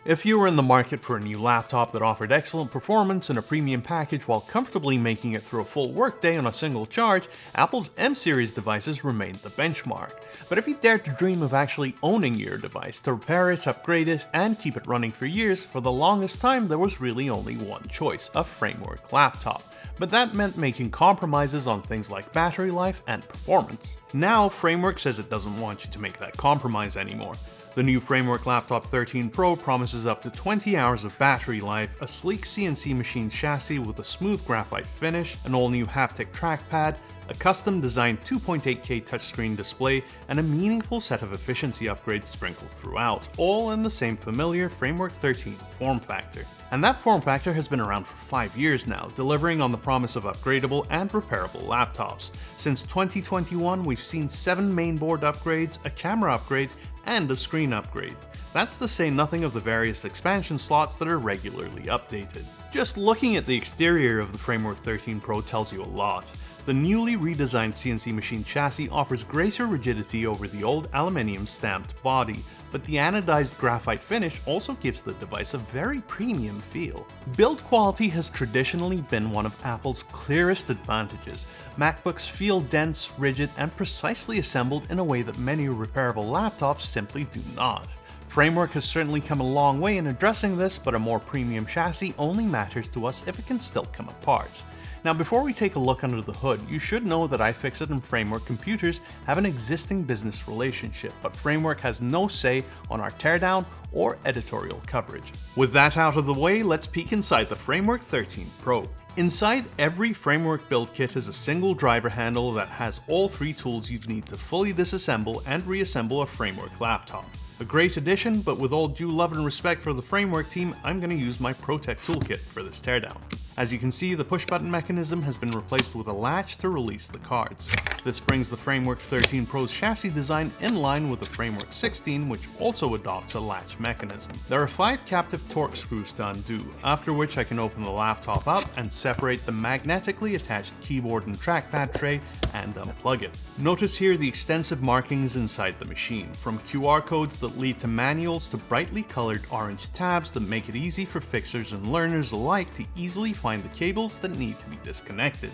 If you were in the market for a new laptop that offered excellent performance in a premium package while comfortably making it through a full workday on a single charge, Apple's M-series devices remained the benchmark. But if you dared to dream of actually owning your device to repair it, upgrade it, and keep it running for years, for the longest time there was really only one choice: a framework laptop. But that meant making compromises on things like battery life and performance. Now, Framework says it doesn't want you to make that compromise anymore. The new Framework Laptop 13 Pro promises up to 20 hours of battery life, a sleek CNC machined chassis with a smooth graphite finish, an all-new haptic trackpad, a custom-designed 2.8K touchscreen display, and a meaningful set of efficiency upgrades sprinkled throughout, all in the same familiar Framework 13 form factor. And that form factor has been around for 5 years now, delivering on the promise of upgradable and repairable laptops. Since 2021, we've seen 7 mainboard upgrades, a camera upgrade, and a screen upgrade. That's to say nothing of the various expansion slots that are regularly updated. Just looking at the exterior of the Framework 13 Pro tells you a lot. The newly redesigned CNC machined chassis offers greater rigidity over the old aluminium stamped body, but the anodized graphite finish also gives the device a very premium feel. Build quality has traditionally been one of Apple's clearest advantages. MacBooks feel dense, rigid, and precisely assembled in a way that many repairable laptops simply do not. Framework has certainly come a long way in addressing this, but a more premium chassis only matters to us if it can still come apart. Now, before we take a look under the hood, you should know that iFixit and Framework computers have an existing business relationship, but Framework has no say on our teardown or editorial coverage. With that out of the way, let's peek inside the Framework 13 Pro. Inside every Framework build kit is a single driver handle that has all 3 tools you'd need to fully disassemble and reassemble a Framework laptop. A great addition, but with all due love and respect for the Framework team, I'm going to use my ProTech toolkit for this teardown. As you can see, the push button mechanism has been replaced with a latch to release the cards. This brings the Framework 13 Pro's chassis design in line with the Framework 16, which also adopts a latch mechanism. There are 5 captive torque screws to undo, after which I can open the laptop up and separate the magnetically attached keyboard and trackpad tray and unplug it. Notice here the extensive markings inside the machine, from QR codes that lead to manuals to brightly colored orange tabs that make it easy for fixers and learners alike to easily find the cables that need to be disconnected.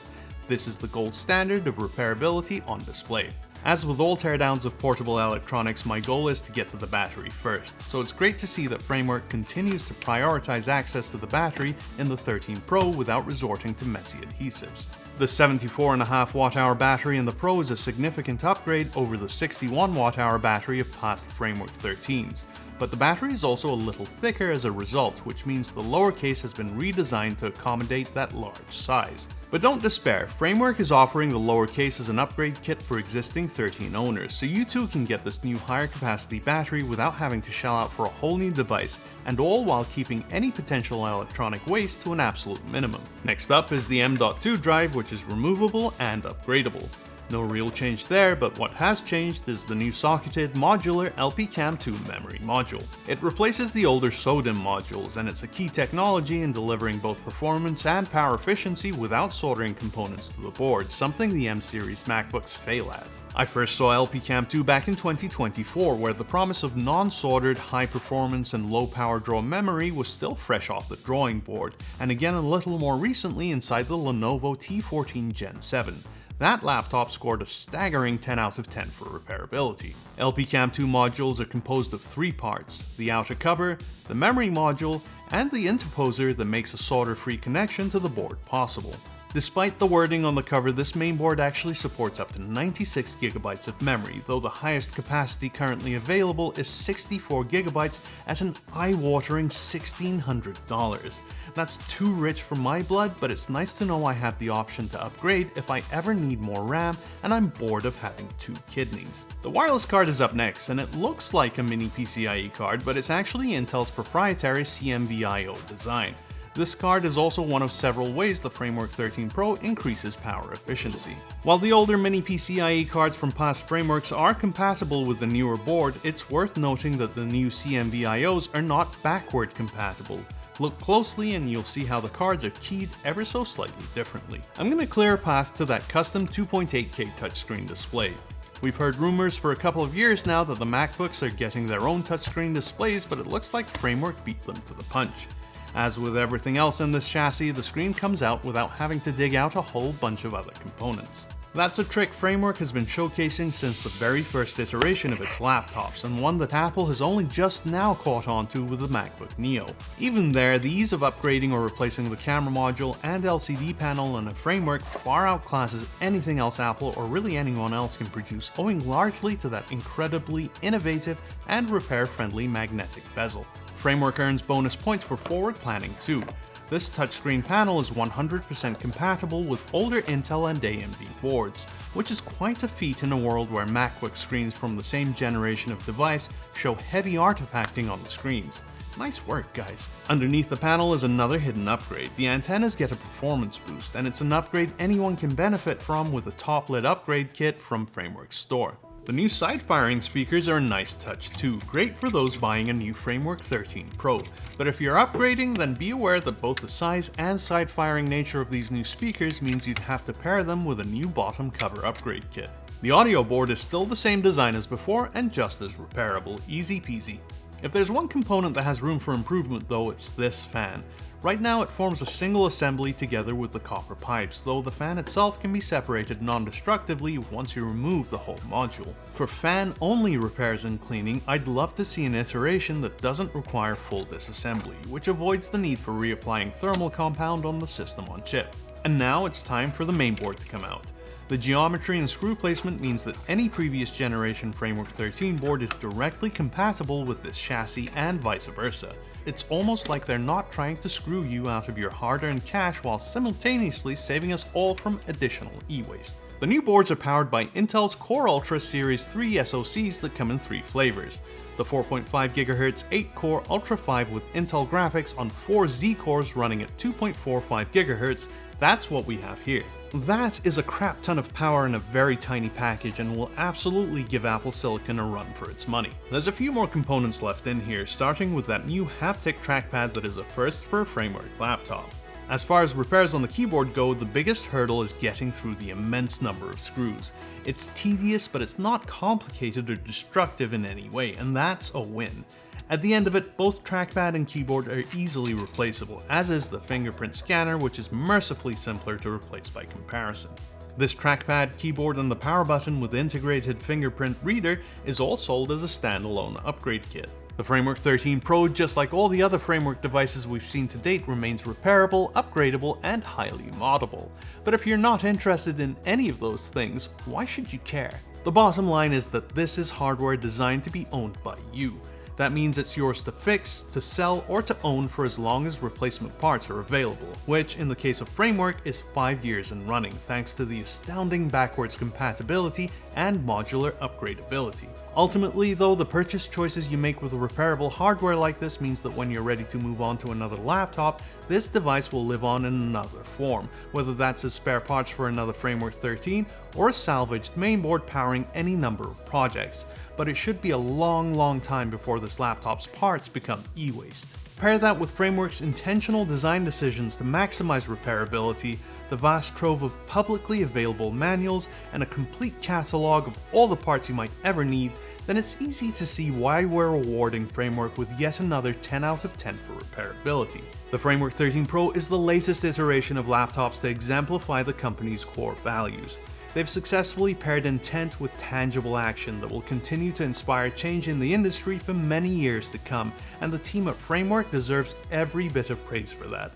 This is the gold standard of repairability on display. As with all teardowns of portable electronics, my goal is to get to the battery first, so it's great to see that Framework continues to prioritize access to the battery in the 13 Pro without resorting to messy adhesives. The 74.5 watt-hour battery in the Pro is a significant upgrade over the 61 watt-hour battery of past Framework 13s. But the battery is also a little thicker as a result, which means the lower case has been redesigned to accommodate that large size. But don't despair, Framework is offering the lower case as an upgrade kit for existing 13 owners, so you too can get this new higher capacity battery without having to shell out for a whole new device, and all while keeping any potential electronic waste to an absolute minimum. Next up is the M.2 drive, which is removable and upgradable. No real change there, but what has changed is the new socketed modular LPCAMM2 memory module. It replaces the older SODIMM modules, and it's a key technology in delivering both performance and power efficiency without soldering components to the board, something the M-series MacBooks fail at. I first saw LPCAMM2 back in 2024, where the promise of non-soldered, high performance and low power draw memory was still fresh off the drawing board, and again a little more recently inside the Lenovo T14 Gen 7. That laptop scored a staggering 10 out of 10 for repairability. LPCAMM2 modules are composed of 3 parts: the outer cover, the memory module, and the interposer that makes a solder-free connection to the board possible. Despite the wording on the cover, this mainboard actually supports up to 96 GB of memory, though the highest capacity currently available is 64 GB at an eye-watering $1,600. That's too rich for my blood, but it's nice to know I have the option to upgrade if I ever need more RAM and I'm bored of having 2 kidneys. The wireless card is up next, and it looks like a mini PCIe card, but it's actually Intel's proprietary CNVio design. This card is also one of several ways the Framework 13 Pro increases power efficiency. While the older mini PCIe cards from past frameworks are compatible with the newer board, it's worth noting that the new CNVios are not backward compatible. Look closely and you'll see how the cards are keyed ever so slightly differently. I'm going to clear a path to that custom 2.8K touchscreen display. We've heard rumors for a couple of years now that the MacBooks are getting their own touchscreen displays, but it looks like Framework beat them to the punch. As with everything else in this chassis, the screen comes out without having to dig out a whole bunch of other components. That's a trick Framework has been showcasing since the very first iteration of its laptops, and one that Apple has only just now caught on to with the MacBook Neo. Even there, the ease of upgrading or replacing the camera module and LCD panel in a Framework far outclasses anything else Apple or really anyone else can produce, owing largely to that incredibly innovative and repair-friendly magnetic bezel. Framework earns bonus points for forward planning too. This touchscreen panel is 100% compatible with older Intel and AMD boards, which is quite a feat in a world where MacBook screens from the same generation of device show heavy artifacting on the screens. Nice work, guys. Underneath the panel is another hidden upgrade. The antennas get a performance boost, and it's an upgrade anyone can benefit from with a top-lit upgrade kit from Framework's store. The new side-firing speakers are a nice touch too, great for those buying a new Framework 13 Pro. But if you're upgrading, then be aware that both the size and side-firing nature of these new speakers means you'd have to pair them with a new bottom cover upgrade kit. The audio board is still the same design as before and just as repairable, easy peasy. If there's one component that has room for improvement though, it's this fan. Right now it forms a single assembly together with the copper pipes, though the fan itself can be separated non-destructively once you remove the whole module. For fan-only repairs and cleaning, I'd love to see an iteration that doesn't require full disassembly, which avoids the need for reapplying thermal compound on the system on chip. And now it's time for the mainboard to come out. The geometry and screw placement means that any previous generation Framework 13 board is directly compatible with this chassis and vice versa. It's almost like they're not trying to screw you out of your hard-earned cash while simultaneously saving us all from additional e-waste. The new boards are powered by Intel's Core Ultra Series 3 SoCs that come in 3 flavors. The 4.5 GHz 8-core Ultra 5 with Intel graphics on 4 Z-cores running at 2.45 GHz, that's what we have here. That is a crap ton of power in a very tiny package and will absolutely give Apple Silicon a run for its money. There's a few more components left in here, starting with that new haptic trackpad that is a first for a Framework laptop. As far as repairs on the keyboard go, the biggest hurdle is getting through the immense number of screws. It's tedious, but it's not complicated or destructive in any way, and that's a win. At the end of it, both trackpad and keyboard are easily replaceable, as is the fingerprint scanner, which is mercifully simpler to replace by comparison. This trackpad, keyboard, and the power button with integrated fingerprint reader is all sold as a standalone upgrade kit. The Framework 13 Pro, just like all the other Framework devices we've seen to date, remains repairable, upgradable, and highly moddable. But if you're not interested in any of those things, why should you care? The bottom line is that this is hardware designed to be owned by you. That means it's yours to fix, to sell, or to own for as long as replacement parts are available, which in the case of Framework is 5 years in running thanks to the astounding backwards compatibility and modular upgradability. Ultimately though, the purchase choices you make with repairable hardware like this means that when you're ready to move on to another laptop, this device will live on in another form, whether that's as spare parts for another Framework 13 or a salvaged mainboard powering any number of projects. But it should be a long time before this laptop's parts become e-waste. Pair that with Framework's intentional design decisions to maximize repairability, the vast trove of publicly available manuals, and a complete catalog of all the parts you might ever need, then it's easy to see why we're awarding Framework with yet another 10 out of 10 for repairability. The Framework 13 Pro is the latest iteration of laptops to exemplify the company's core values. They've successfully paired intent with tangible action that will continue to inspire change in the industry for many years to come, and the team at Framework deserves every bit of praise for that.